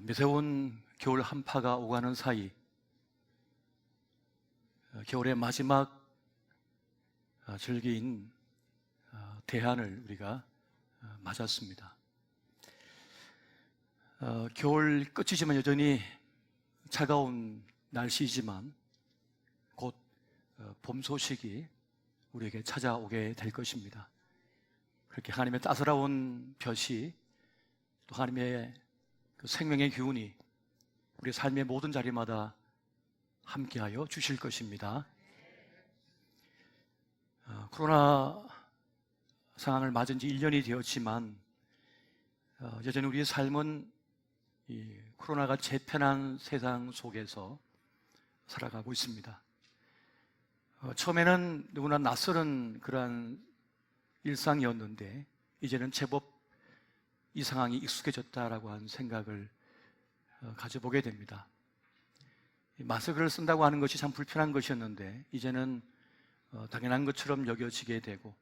매서운 겨울 한파가 오가는 사이 겨울의 마지막 절기인 대한을 우리가 맞았습니다. 겨울 끝이지만 여전히 차가운 날씨이지만 곧 봄 소식이 우리에게 찾아오게 될 것입니다. 그렇게 하나님의 따스러운 볕이 또 하나님의 그 생명의 기운이 우리 삶의 모든 자리마다 함께하여 주실 것입니다. 코로나 상황을 맞은 지 1년이 되었지만 여전히 우리의 삶은 이 코로나가 재편한 세상 속에서 살아가고 있습니다. 처음에는 누구나 낯설은 그러한 일상이었는데 이제는 제법 이 상황이 익숙해졌다라고 하는 생각을 가져보게 됩니다. 마스크를 쓴다고 하는 것이 참 불편한 것이었는데 이제는 당연한 것처럼 여겨지게 되고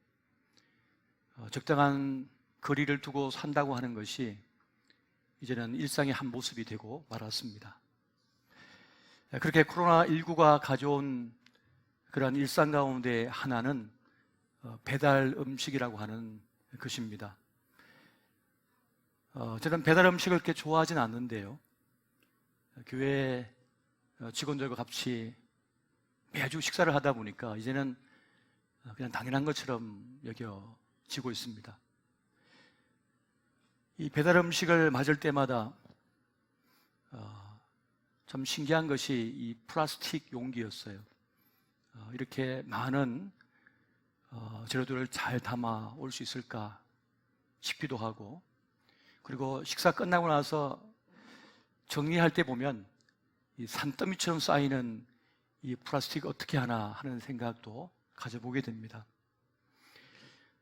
적당한 거리를 두고 산다고 하는 것이 이제는 일상의 한 모습이 되고 말았습니다. 그렇게 코로나19가 가져온 그런 일상 가운데 하나는 배달 음식이라고 하는 것입니다. 저는 배달 음식을 그렇게 좋아하진 않는데요. 교회 직원들과 같이 매주 식사를 하다 보니까 이제는 그냥 당연한 것처럼 여겨지고 있습니다. 이 배달 음식을 맞을 때마다 참 신기한 것이 이 플라스틱 용기였어요. 이렇게 많은 재료들을 잘 담아 올 수 있을까 싶기도 하고, 그리고 식사 끝나고 나서 정리할 때 보면 이 산더미처럼 쌓이는 이 플라스틱 어떻게 하나 하는 생각도 가져보게 됩니다.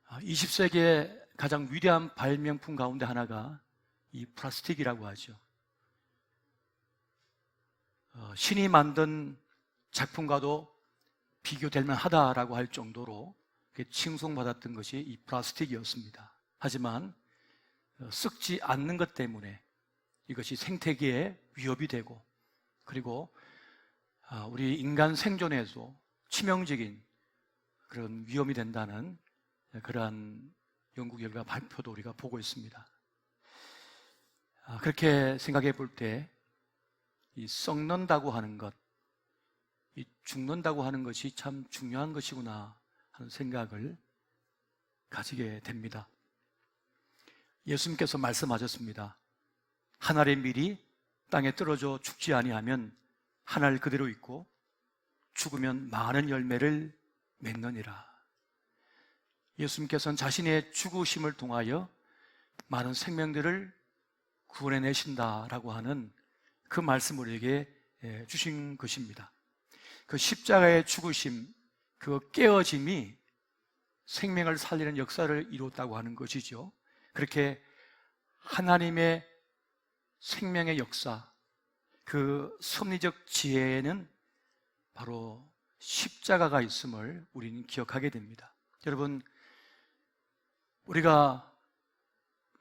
20세기의 가장 위대한 발명품 가운데 하나가 이 플라스틱이라고 하죠. 신이 만든 작품과도 비교될 만하다라고 할 정도로 칭송받았던 것이 이 플라스틱이었습니다. 하지만 썩지 않는 것 때문에 이것이 생태계에 위협이 되고, 그리고 우리 인간 생존에도 치명적인 그런 위험이 된다는 그러한 연구 결과 발표도 우리가 보고 있습니다. 그렇게 생각해 볼 때 이 썩는다고 하는 것, 이 죽는다고 하는 것이 참 중요한 것이구나 하는 생각을 가지게 됩니다. 예수님께서 말씀하셨습니다. 한 알의 밀이 땅에 떨어져 죽지 아니하면 한 알 그대로 있고 죽으면 많은 열매를 맺느니라. 예수님께서는 자신의 죽으심을 통하여 많은 생명들을 구원해내신다라고 하는 그 말씀을 우리에게 주신 것입니다. 그 십자가의 죽으심, 그 깨어짐이 생명을 살리는 역사를 이뤘다고 하는 것이죠. 그렇게 하나님의 생명의 역사, 그 섭리적 지혜에는 바로 십자가가 있음을 우리는 기억하게 됩니다. 여러분, 우리가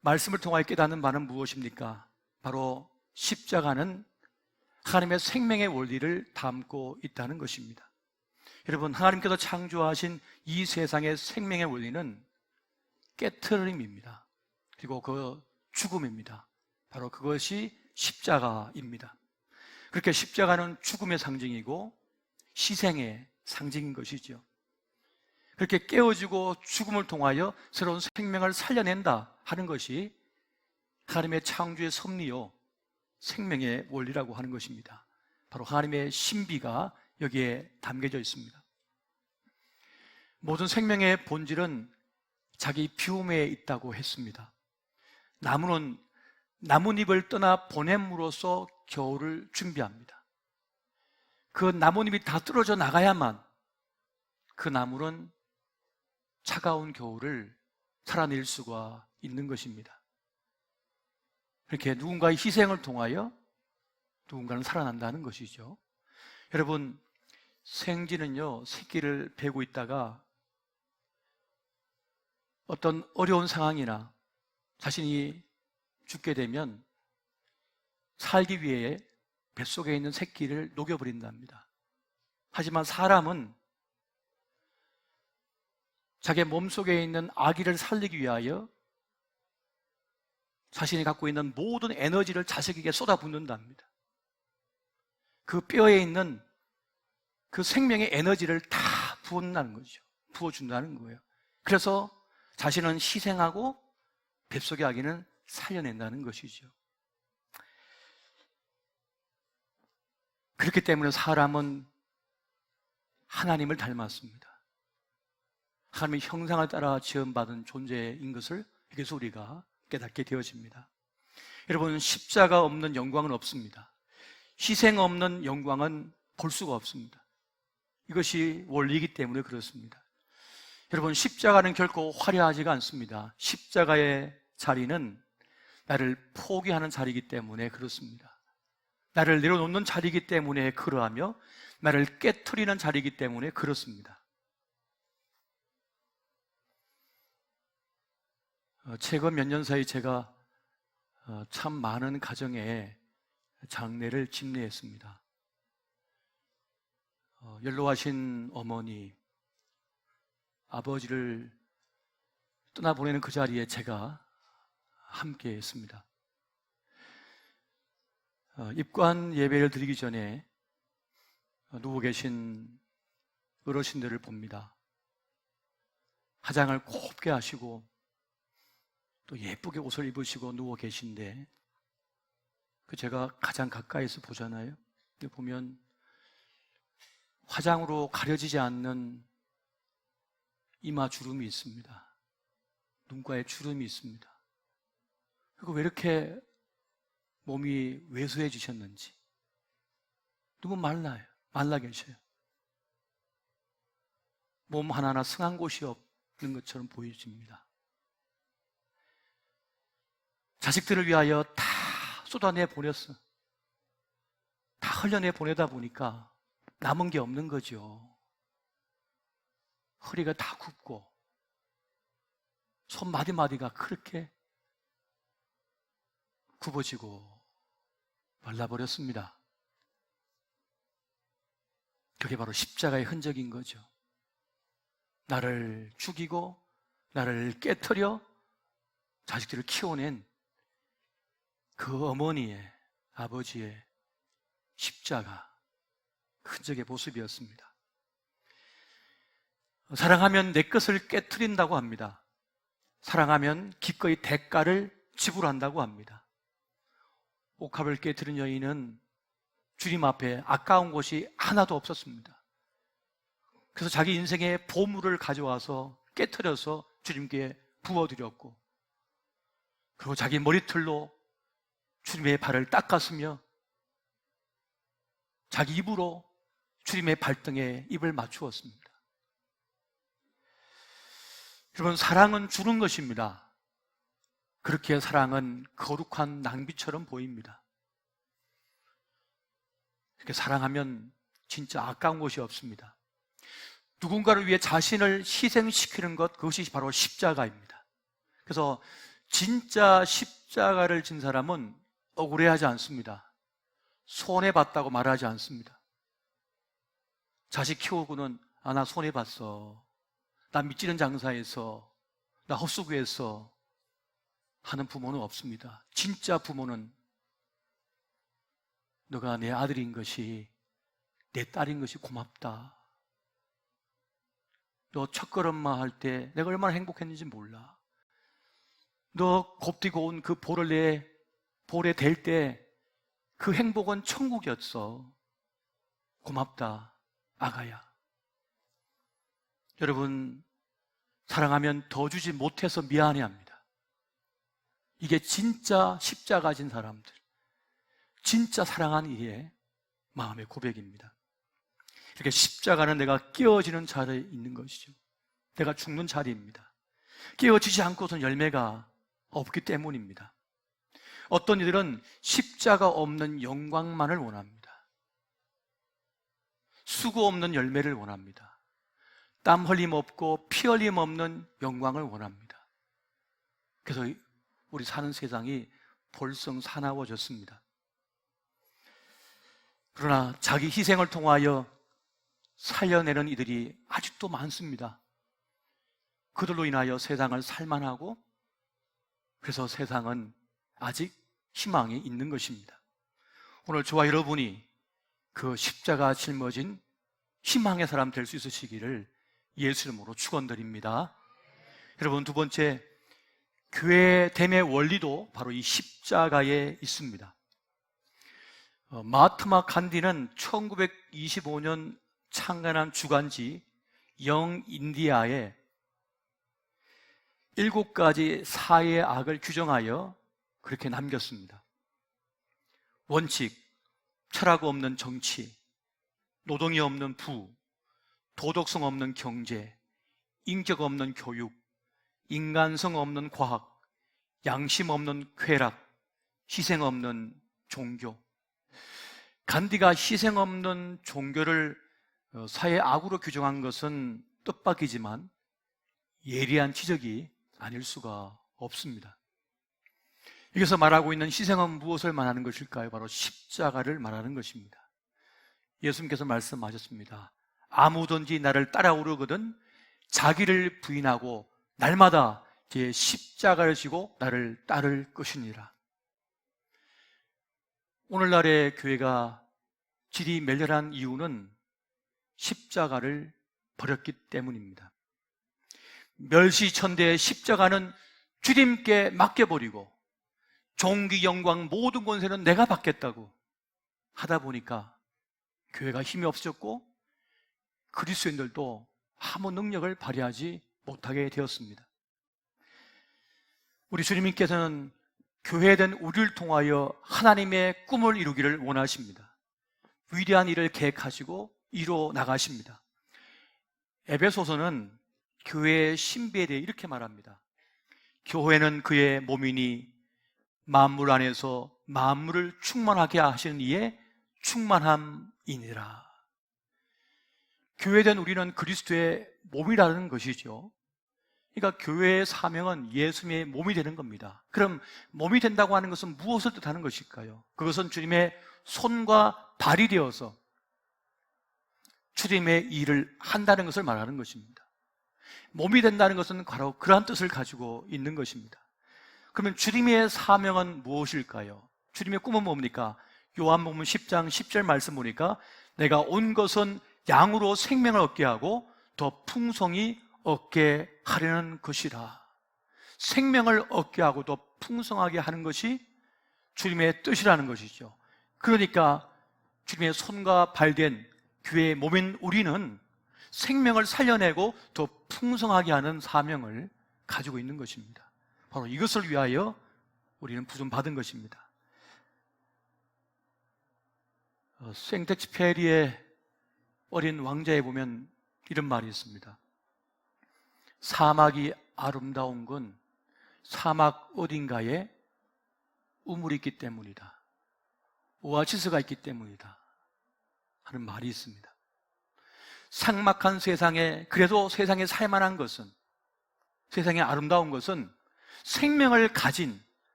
말씀을 통하여 깨닫는 바는 무엇입니까? 바로 십자가는 하나님의 생명의 원리를 담고 있다는 것입니다. 여러분, 하나님께서 창조하신 이 세상의 생명의 원리는 깨트림입니다. 그리고 그 죽음입니다. 바로 그것이 십자가입니다. 그렇게 십자가는 죽음의 상징이고 희생의 상징인 것이죠. 그렇게 깨어지고 죽음을 통하여 새로운 생명을 살려낸다 하는 것이 하나님의 창조의 섭리요, 생명의 원리라고 하는 것입니다. 바로 하나님의 신비가 여기에 담겨져 있습니다. 모든 생명의 본질은 자기 비움에 있다고 했습니다. 나무는 나뭇잎을 떠나 보냄으로써 겨울을 준비합니다. 그 나뭇잎이 다 떨어져 나가야만 그 나무는 차가운 겨울을 살아낼 수가 있는 것입니다. 이렇게 누군가의 희생을 통하여 누군가는 살아난다는 것이죠. 여러분, 생쥐는요, 새끼를 베고 있다가 어떤 어려운 상황이나 자신이 죽게 되면 살기 위해 뱃속에 있는 새끼를 녹여버린답니다. 하지만 사람은 자기 몸속에 있는 아기를 살리기 위하여 자신이 갖고 있는 모든 에너지를 자식에게 쏟아붓는답니다. 그 뼈에 있는 그 생명의 에너지를 다 부어준다는 거죠. 부어준다는 거예요. 그래서 자신은 희생하고 뱃속의 아기는 살려낸다는 것이죠. 그렇기 때문에 사람은 하나님을 닮았습니다. 하나님의 형상을 따라 지음받은 존재인 것을 여기서 우리가 깨닫게 되어집니다. 여러분, 십자가 없는 영광은 없습니다. 희생 없는 영광은 볼 수가 없습니다. 이것이 원리이기 때문에 그렇습니다. 여러분, 십자가는 결코 화려하지가 않습니다. 십자가의 자리는 나를 포기하는 자리이기 때문에 그렇습니다. 나를 내려놓는 자리이기 때문에 그러하며 나를 깨트리는 자리이기 때문에 그렇습니다. 최근 몇 년 사이 제가 참 많은 가정에 장례를 집례했습니다. 연로하신 어머니, 아버지를 떠나보내는 그 자리에 제가 함께 했습니다. 입관 예배를 드리기 전에 누워 계신 어르신들을 봅니다. 화장을 곱게 하시고 또 예쁘게 옷을 입으시고 누워 계신데 제가 가장 가까이서 보잖아요. 보면 화장으로 가려지지 않는 이마 주름이 있습니다. 눈가에 주름이 있습니다. 그리고 왜 이렇게 몸이 왜소해지셨는지 너무 말라요. 말라 계셔요. 몸 하나하나 승한 곳이 없는 것처럼 보여집니다. 자식들을 위하여 다 쏟아내 보냈어. 다 흘려내 보내다 보니까 남은 게 없는 거죠. 허리가 다 굽고 손 마디마디가 그렇게 굽어지고 말라버렸습니다. 그게 바로 십자가의 흔적인 거죠. 나를 죽이고 나를 깨트려 자식들을 키워낸 그 어머니의, 아버지의 십자가 흔적의 모습이었습니다. 사랑하면 내 것을 깨트린다고 합니다. 사랑하면 기꺼이 대가를 지불한다고 합니다. 옥합을 깨트린 여인은 주님 앞에 아까운 것이 하나도 없었습니다. 그래서 자기 인생의 보물을 가져와서 깨트려서 주님께 부어드렸고, 그리고 자기 머리털로 주님의 발을 닦았으며 자기 입으로 주님의 발등에 입을 맞추었습니다. 여러분, 사랑은 주는 것입니다. 그렇게 사랑은 거룩한 낭비처럼 보입니다. 이렇게 사랑하면 진짜 아까운 것이 없습니다. 누군가를 위해 자신을 희생시키는 것, 그것이 바로 십자가입니다. 그래서 진짜 십자가를 진 사람은 억울해하지 않습니다. 손해봤다고 말하지 않습니다. 자식 키우고는 나 손해봤어, 나 미치는 장사에서, 나 헛수고해서 하는 부모는 없습니다. 진짜 부모는 너가 내 아들인 것이, 내 딸인 것이 고맙다. 너 첫걸음마 할 때 내가 얼마나 행복했는지 몰라. 너 곱디고 온 그 볼을 내 볼에 댈 때 그 행복은 천국이었어. 고맙다, 아가야. 여러분, 사랑하면 더 주지 못해서 미안해합니다. 이게 진짜 십자가 진 사람들, 진짜 사랑한 이의 마음의 고백입니다. 이렇게 십자가는 내가 깨어지는 자리에 있는 것이죠. 내가 죽는 자리입니다. 깨어지지 않고서는 열매가 없기 때문입니다. 어떤 이들은 십자가 없는 영광만을 원합니다. 수고 없는 열매를 원합니다. 땀 흘림 없고 피 흘림 없는 영광을 원합니다. 그래서 우리 사는 세상이 볼썽사나워졌습니다. 그러나 자기 희생을 통하여 살려내는 이들이 아직도 많습니다. 그들로 인하여 세상을 살만하고, 그래서 세상은 아직 희망이 있는 것입니다. 오늘 저와 여러분이 그 십자가 짊어진 희망의 사람 될 수 있으시기를 예수 이름으로 축원드립니다. 여러분, 두 번째, 교회됨의 원리도 바로 이 십자가에 있습니다. 마하트마 간디는 1925년 창간한 주간지 영 인디아에 7가지 사회의 악을 규정하여 그렇게 남겼습니다. 원칙, 철학 없는 정치, 노동이 없는 부, 도덕성 없는 경제, 인격 없는 교육, 인간성 없는 과학, 양심 없는 쾌락, 희생 없는 종교. 간디가 희생 없는 종교를 사회 악으로 규정한 것은 뜻밖이지만 예리한 지적이 아닐 수가 없습니다. 여기서 말하고 있는 희생은 무엇을 말하는 것일까요? 바로 십자가를 말하는 것입니다. 예수님께서 말씀하셨습니다. 아무든지 나를 따라오려거든 자기를 부인하고 날마다 제 십자가를 지고 나를 따를 것이니라. 오늘날의 교회가 질이 멸렬한 이유는 십자가를 버렸기 때문입니다. 멸시천대의 십자가는 주님께 맡겨버리고 종기 영광 모든 권세는 내가 받겠다고 하다 보니까 교회가 힘이 없어졌고 그리스도인들도 아무 능력을 발휘하지 못하게 되었습니다. 우리 주님께서는 교회된 우리를 통하여 하나님의 꿈을 이루기를 원하십니다. 위대한 일을 계획하시고 이루어 나가십니다. 에베소서는 교회의 신비에 대해 이렇게 말합니다. 교회는 그의 몸이니 만물 안에서 만물을 충만하게 하시는 이의 충만함이니라. 교회된 우리는 그리스도의 몸이라는 것이죠. 그러니까 교회의 사명은 예수님의 몸이 되는 겁니다. 그럼 몸이 된다고 하는 것은 무엇을 뜻하는 것일까요? 그것은 주님의 손과 발이 되어서 주님의 일을 한다는 것을 말하는 것입니다. 몸이 된다는 것은 바로 그러한 뜻을 가지고 있는 것입니다. 그러면 주님의 사명은 무엇일까요? 주님의 꿈은 뭡니까? 요한복음 10장 10절 말씀 보니까 내가 온 것은 양으로 생명을 얻게 하고 더 풍성히 얻게 하려는 것이라. 생명을 얻게 하고 더 풍성하게 하는 것이 주님의 뜻이라는 것이죠. 그러니까 주님의 손과 발된 교회의 몸인 우리는 생명을 살려내고 더 풍성하게 하는 사명을 가지고 있는 것입니다. 바로 이것을 위하여 우리는 부름받은 것입니다. 생텍쥐페리의 어린 왕자에 보면 이런 말이 있습니다. 사막이 아름다운 건 사막 어딘가에 우물이 있기 때문이다. 오아시스가 있기 때문이다 하는 말이 있습니다. 삭막한 세상에 그래도 세상에 살만한 것은, 세상에 아름다운 것은 생명을 가진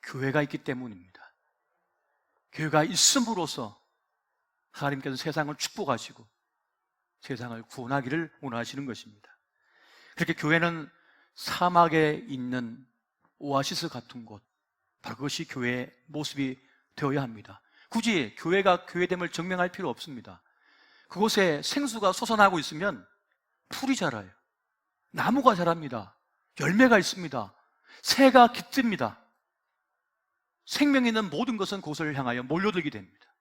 교회가 있기 때문입니다. 교회가 있음으로써 하나님께서 세상을 축복하시고 세상을 구원하기를 원하시는 것입니다. 그렇게 교회는 사막에 있는 오아시스 같은 곳, 바로 그것이 교회의 모습이 되어야 합니다. 굳이 교회가 교회됨을 증명할 필요 없습니다. 그곳에 생수가 솟아나고 있으면 풀이 자라요. 나무가 자랍니다. 열매가 있습니다. 새가 깃듭니다. 생명이 있는 모든 것은 그곳을 향하여 몰려들게 됩니다.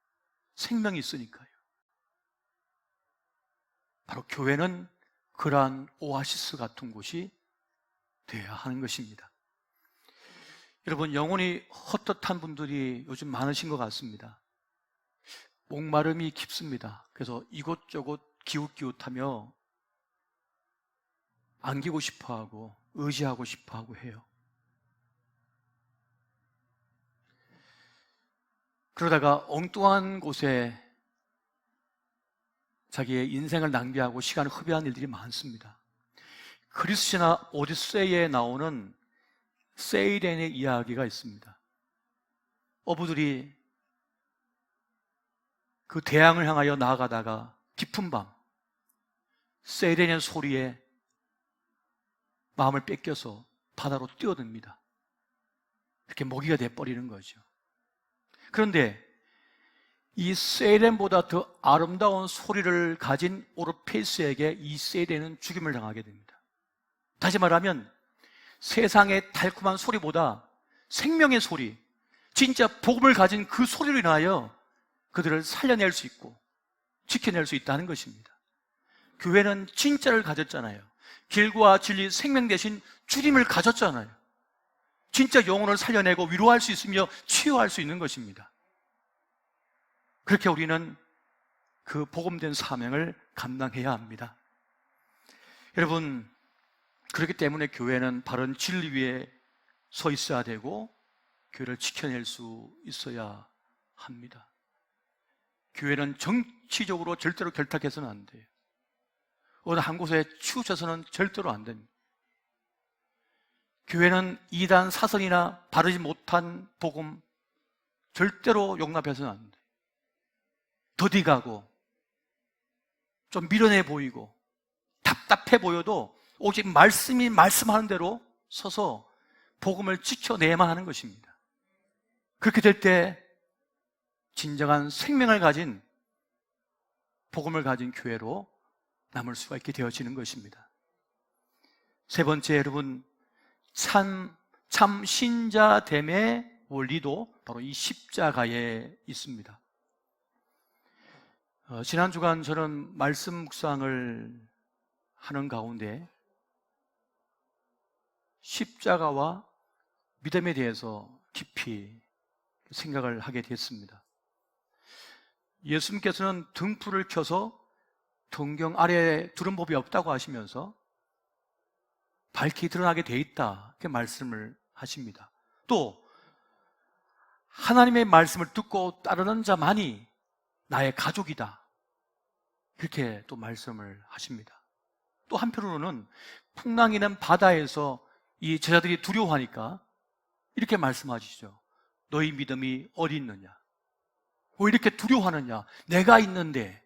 생명이 있으니까요. 바로 교회는 그러한 오아시스 같은 곳이 되어야 하는 것입니다. 여러분, 영혼이 헛헛한 분들이 요즘 많으신 것 같습니다. 목마름이 깊습니다. 그래서 이곳저곳 기웃기웃하며 안기고 싶어하고 의지하고 싶어하고 해요. 그러다가 엉뚱한 곳에 자기의 인생을 낭비하고 시간을 허비하는 일들이 많습니다. 그리스나 오디세이에 나오는 세이렌의 이야기가 있습니다. 어부들이 그 그 대양을 향하여 나아가다가 깊은 밤 세이렌의 소리에 마음을 뺏겨서 바다로 뛰어듭니다. 이렇게 먹이가 돼버리는 거죠. 그런데 이 세이렌보다 더 아름다운 소리를 가진 오르페우스에게 이 세이렌은 죽임을 당하게 됩니다. 다시 말하면 세상의 달콤한 소리보다 생명의 소리, 진짜 복음을 가진 그 소리로 인하여 그들을 살려낼 수 있고 지켜낼 수 있다는 것입니다. 교회는 진짜를 가졌잖아요. 길과 진리, 생명 대신 주님을 가졌잖아요. 진짜 영혼을 살려내고 위로할 수 있으며 치유할 수 있는 것입니다. 그렇게 우리는 그 복음된 사명을 감당해야 합니다. 여러분, 그렇기 때문에 교회는 바른 진리 위에 서 있어야 되고 교회를 지켜낼 수 있어야 합니다. 교회는 정치적으로 절대로 결탁해서는 안 돼요. 어느 한 곳에 치우쳐서는 절대로 안 됩니다. 교회는 이단 사선이나 바르지 못한 복음 절대로 용납해서는 안 돼요. 더디 가고 좀 미련해 보이고 답답해 보여도 오직 말씀이 말씀하는 대로 서서 복음을 지켜내야만 하는 것입니다. 그렇게 될 때 진정한 생명을 가진 복음을 가진 교회로 남을 수가 있게 되어지는 것입니다. 세 번째, 여러분, 참 신자됨의 원리도 바로 이 십자가에 있습니다. 지난 주간 저는 말씀 묵상을 하는 가운데 십자가와 믿음에 대해서 깊이 생각을 하게 됐습니다. 예수님께서는 등불을 켜서 동경 아래에 두른 법이 없다고 하시면서 밝히 드러나게 돼 있다, 이렇게 말씀을 하십니다. 또 하나님의 말씀을 듣고 따르는 자만이 나의 가족이다, 그렇게 또 말씀을 하십니다. 또 한편으로는 풍랑이는 바다에서 이 제자들이 두려워하니까 이렇게 말씀하시죠. 너희 믿음이 어디 있느냐? 왜 이렇게 두려워하느냐? 내가 있는데,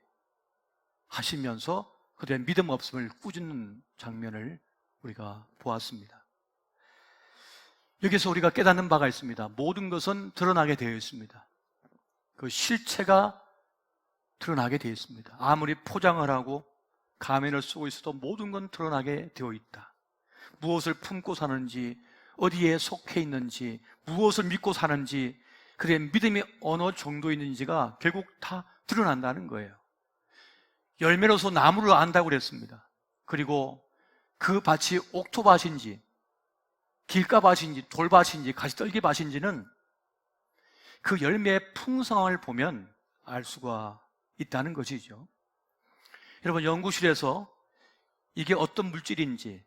하시면서 그들의 믿음 없음을 꾸짖는 장면을 우리가 보았습니다. 여기서 우리가 깨닫는 바가 있습니다. 모든 것은 드러나게 되어 있습니다. 그 실체가 드러나게 되어 있습니다. 아무리 포장을 하고 가면을 쓰고 있어도 모든 건 드러나게 되어 있다. 무엇을 품고 사는지, 어디에 속해 있는지, 무엇을 믿고 사는지, 그의 믿음이 어느 정도 있는지가 결국 다 드러난다는 거예요. 열매로서 나무를 안다고 그랬습니다. 그리고 그 밭이 옥토밭인지 길가밭인지 돌밭인지 가시떨기밭인지는 그 열매의 풍성함을 보면 알 수가 있다는 것이죠. 여러분, 연구실에서 이게 어떤 물질인지,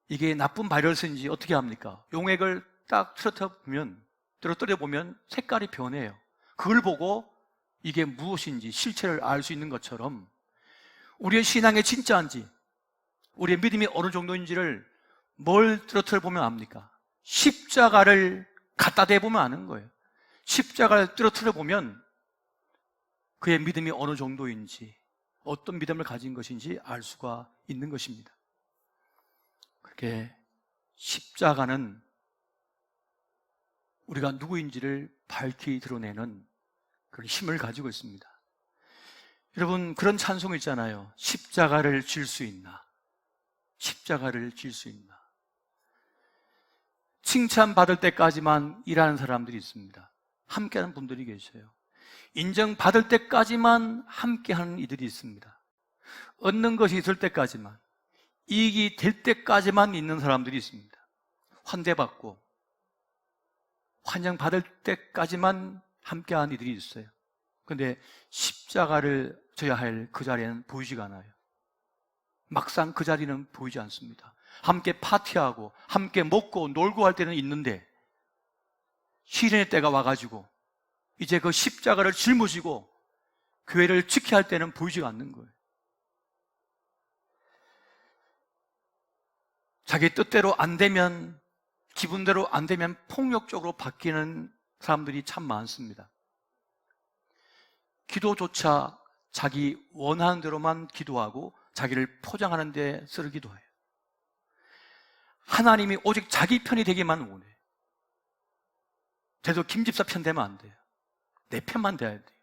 이게 나쁜 바이러스인지 어떻게 합니까? 용액을 딱 떨어뜨려 보면 색깔이 변해요. 그걸 보고 이게 무엇인지 실체를 알 수 있는 것처럼 우리의 신앙이 진짜인지, 우리의 믿음이 어느 정도인지를 뭘 떨어뜨려 보면 압니까? 십자가를 갖다 대보면 아는 거예요. 십자가를 떨어뜨려 보면 그의 믿음이 어느 정도인지, 어떤 믿음을 가진 것인지 알 수가 있는 것입니다. 그렇게 십자가는 우리가 누구인지를 밝히 드러내는 그런 힘을 가지고 있습니다. 여러분, 그런 찬송 있잖아요. 십자가를 질 수 있나? 십자가를 질 수 있나? 칭찬받을 때까지만 일하는 사람들이 있습니다. 함께하는 분들이 계셔요. 인정받을 때까지만 함께하는 이들이 있습니다. 얻는 것이 있을 때까지만, 이익이 될 때까지만 있는 사람들이 있습니다. 환대받고 환영받을 때까지만 함께하는 이들이 있어요. 그런데 십자가를 져야 할 그 자리에는 보이지가 않아요. 막상 그 자리는 보이지 않습니다. 함께 파티하고 함께 먹고 놀고 할 때는 있는데 시련의 때가 와가지고 이제 그 십자가를 짊어지고 교회를 지켜야 할 때는 보이지가 않는 거예요. 자기 뜻대로 안 되면, 기분대로 안 되면 폭력적으로 바뀌는 사람들이 참 많습니다. 기도조차 자기 원하는 대로만 기도하고 자기를 포장하는 데 쓰를 기도해요. 하나님이 오직 자기 편이 되기만 원해. 그래도 김집사 편 되면 안 돼요. 내 편만 돼야 돼요.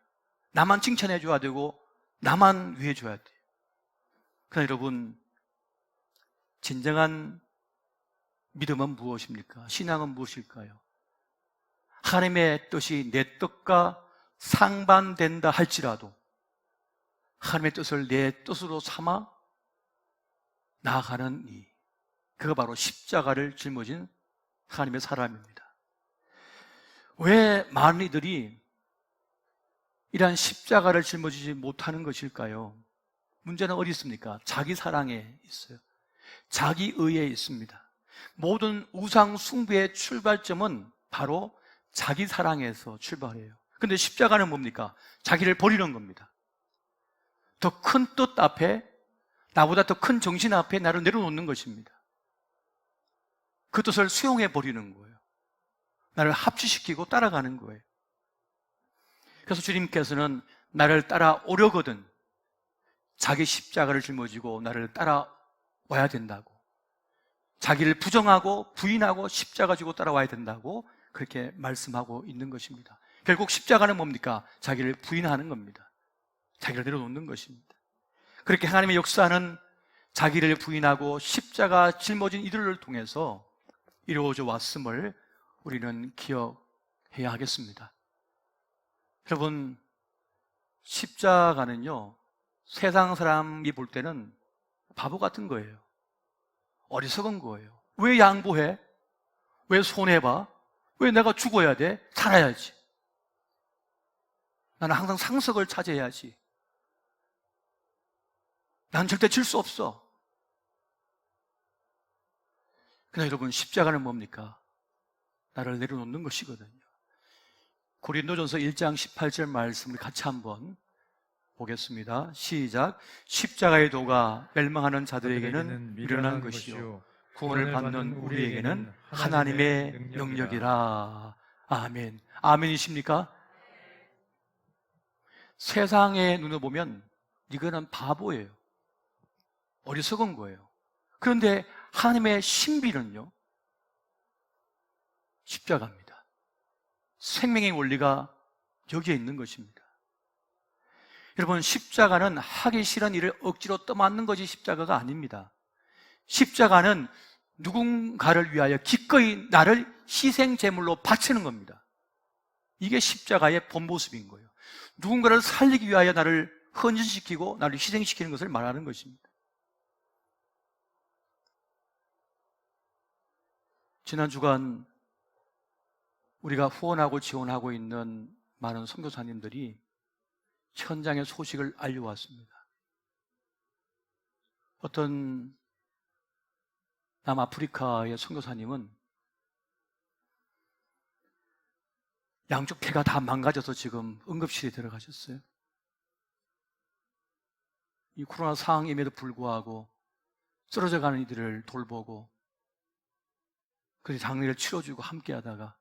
나만 칭찬해 줘야 되고 나만 위해 줘야 돼요. 그러나 여러분, 진정한 믿음은 무엇입니까? 신앙은 무엇일까요? 하나님의 뜻이 내 뜻과 상반된다 할지라도 하나님의 뜻을 내 뜻으로 삼아 나아가는 이, 그거 바로 십자가를 짊어진 하나님의 사람입니다. 왜 많은 이들이 이러한 십자가를 짊어지지 못하는 것일까요? 문제는 어디 있습니까? 자기 사랑에 있어요. 자기 의에 있습니다. 모든 우상 숭배의 출발점은 바로 자기 사랑에서 출발해요. 근데 십자가는 뭡니까? 자기를 버리는 겁니다. 더 큰 뜻 앞에, 나보다 더 큰 정신 앞에 나를 내려놓는 것입니다. 그 뜻을 수용해 버리는 거예요. 나를 합치시키고 따라가는 거예요. 그래서 주님께서는 나를 따라오려거든 자기 십자가를 짊어지고 나를 따라와야 된다고, 자기를 부정하고 부인하고 십자가 지고 따라와야 된다고 그렇게 말씀하고 있는 것입니다. 결국 십자가는 뭡니까? 자기를 부인하는 겁니다. 자기를 내려놓는 것입니다. 그렇게 하나님의 역사는 자기를 부인하고 십자가 짊어진 이들을 통해서 이루어져 왔음을 우리는 기억해야 하겠습니다. 여러분, 십자가는요, 세상 사람이 볼 때는 바보 같은 거예요. 어리석은 거예요. 왜 양보해? 왜 손해봐? 왜 내가 죽어야 돼? 살아야지. 나는 항상 상석을 차지해야지. 난 절대 질 수 없어. 그러나 여러분, 십자가는 뭡니까? 나를 내려놓는 것이거든요. 고린도전서 1장 18절 말씀을 같이 한번 보겠습니다. 시작. 십자가의 도가 멸망하는 자들에게는 미련한 것이요 구원을 받는 우리에게는 하나님의 능력이라. 아멘. 아멘이십니까? 세상의 눈을 보면 이거는 바보예요. 어리석은 거예요. 그런데 하나님의 신비는요, 십자가입니다. 생명의 원리가 여기에 있는 것입니다. 여러분, 십자가는 하기 싫은 일을 억지로 떠맡는 것이 십자가가 아닙니다. 십자가는 누군가를 위하여 기꺼이 나를 희생 제물로 바치는 겁니다. 이게 십자가의 본 모습인 거예요. 누군가를 살리기 위하여 나를 헌신시키고 나를 희생시키는 것을 말하는 것입니다. 지난 주간 우리가 후원하고 지원하고 있는 많은 선교사님들이 현장의 소식을 알려왔습니다. 어떤 남아프리카의 선교사님은 양쪽 폐가 다 망가져서 지금 응급실에 들어가셨어요. 이 코로나 상황임에도 불구하고 쓰러져 가는 이들을 돌보고 그 장례를 치러주고 함께 하다가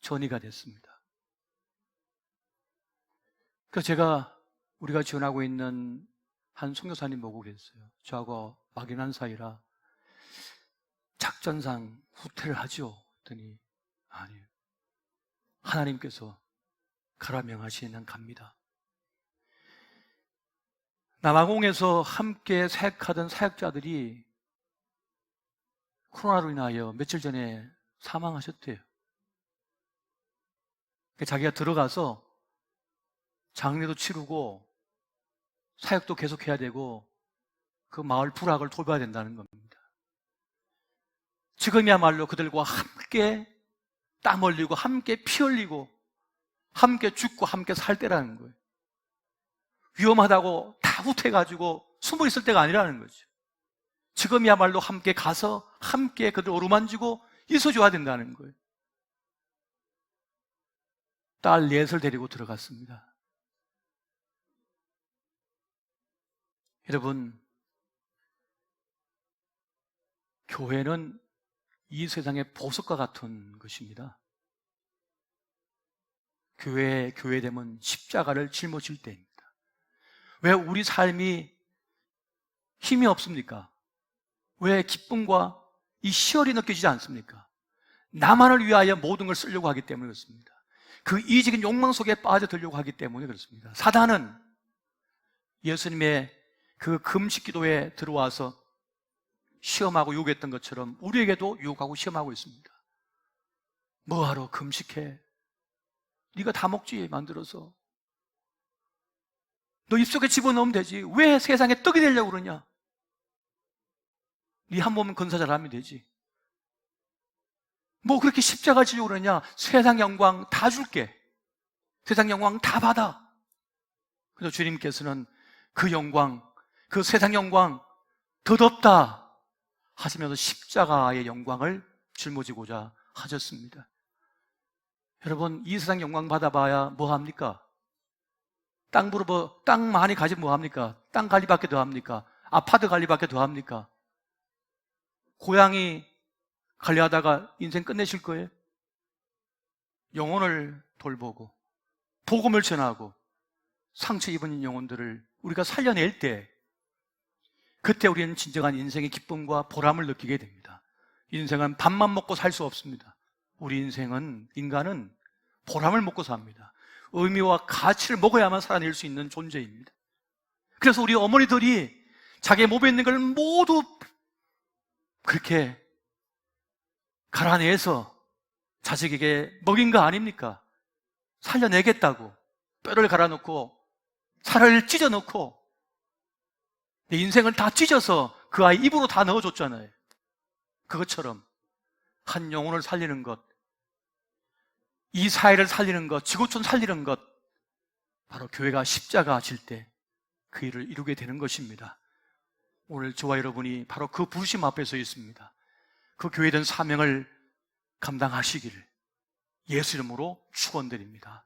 전이가 됐습니다. 그래서 제가 우리가 지원하고 있는 한 선교사님 보고 그랬어요. 저하고 막연한 사이라 작전상 후퇴를 하죠. 그랬더니 아니에요. 하나님께서 가라 명하시면 갑니다. 남아공에서 함께 사역하던 사역자들이 코로나로 인하여 며칠 전에 사망하셨대요. 자기가 들어가서 장례도 치르고 사역도 계속해야 되고 그 마을 부락을 돌봐야 된다는 겁니다. 지금이야말로 그들과 함께 땀 흘리고 함께 피 흘리고 함께 죽고 함께 살 때라는 거예요. 위험하다고 다 후퇴해가지고 숨어 있을 때가 아니라는 거죠. 지금이야말로 함께 가서 함께 그들 어루만지고 있어줘야 된다는 거예요. 딸 넷을 데리고 들어갔습니다. 여러분, 교회는 이 세상의 보석과 같은 것입니다. 교회됨은 십자가를 짊어질 때입니다. 왜 우리 삶이 힘이 없습니까? 왜 기쁨과 이 희열이 느껴지지 않습니까? 나만을 위하여 모든 걸 쓰려고 하기 때문에 그렇습니다. 그 이직인 욕망 속에 빠져들려고 하기 때문에 그렇습니다. 사단은 예수님의 그 금식 기도에 들어와서 시험하고 유혹했던 것처럼 우리에게도 유혹하고 시험하고 있습니다. 뭐하러 금식해? 네가 다 먹지 만들어서. 너 입속에 집어넣으면 되지. 왜 세상에 떡이 되려고 그러냐? 네 한 몸은 건사 잘하면 되지. 뭐 그렇게 십자가 지려고 그러냐? 세상 영광 다 줄게. 세상 영광 다 받아. 그래서 주님께서는 그 영광, 그 세상 영광 덧없다 하시면서 십자가의 영광을 짊어지고자 하셨습니다. 여러분, 이 세상 영광 받아봐야 뭐 합니까? 땅 많이 가지면 뭐 합니까? 땅 관리밖에 더 합니까? 아파트 관리밖에 더 합니까? 고양이 관리하다가 인생 끝내실 거예요? 영혼을 돌보고 복음을 전하고 상처 입은 영혼들을 우리가 살려낼 때, 그때 우리는 진정한 인생의 기쁨과 보람을 느끼게 됩니다. 인생은 밥만 먹고 살 수 없습니다. 우리 인간은 보람을 먹고 삽니다. 의미와 가치를 먹어야만 살아낼 수 있는 존재입니다. 그래서 우리 어머니들이 자기 몸에 있는 걸 모두 그렇게 갈아내서 자식에게 먹인 거 아닙니까? 살려내겠다고 뼈를 갈아놓고 살을 찢어놓고 내 인생을 다 찢어서 그 아이 입으로 다 넣어줬잖아요. 그것처럼 한 영혼을 살리는 것, 이 사회를 살리는 것, 지구촌 살리는 것, 바로 교회가 십자가 질 때 그 일을 이루게 되는 것입니다. 오늘 저와 여러분이 바로 그 부르심 앞에 서 있습니다. 그 교회에 대한 사명을 감당하시기를 예수 이름으로 축원드립니다.